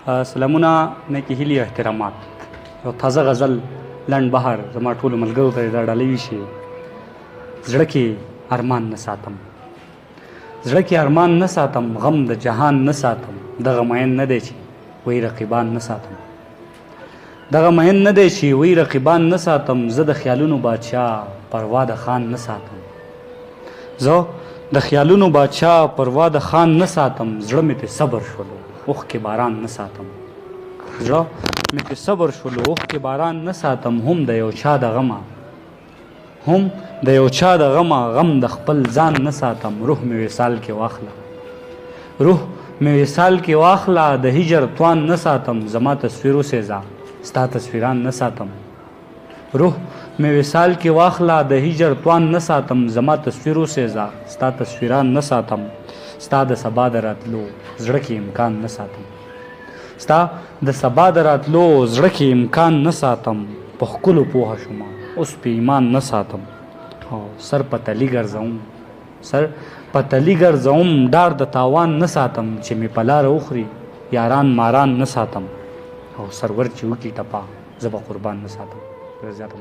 سلامونه نیکې هیلې او احترامات. یو تازه غزل لنډ بهر زما ټولو ملګرو ته دا ډالۍ وشي. زړه کې ارمان نه ساتم، زړه کې ارمان نه ساتم، غم د جهان نه ساتم. دغه مین نه دی چې وی رقیبان نه ساتم، دغه مین نه دی چې وی رقیبان نه ساتم. زه د خیالونو بادشاه پروا د خان نه ساتم، زه د خیالونو بادشاه پروا د خان نه ساتم. زړه مې ته صبر شولو اوښکې باران نه ساتم، زړه مې ته صبر شولو اوښکې باران نه ساتم. هم د یو چا د غمه، هم د یو چا د غمه غم د خپل ځان نه ساتم. روح مې وصال کې واخله، روح مې وصال کې واخله، د هجر توان نه ساتم. زما تصویرو سیزا ستا تصویران نه ساتم، روح مې وصال کې واخله، د هجر توان نه ساتم. زما تصویرو سیزا ستا تصویران نه ساتم. ستا د سبا د راتلو زړه کې امکان نه ساتم، ستا د سبا د راتلو زړه کې امکان نه ساتم. په ښکلو پوهه شوم اوس په ایمان نه ساتم. سر په تلي ګرځوم، سر په تلي ګرځوم، ډار د تاوان نه ساتم. چې مې په لاره وخوري یاران ماران نه ساتم. او سرور چې وکړي ټپه زه به قربان نه ساتم. زیاته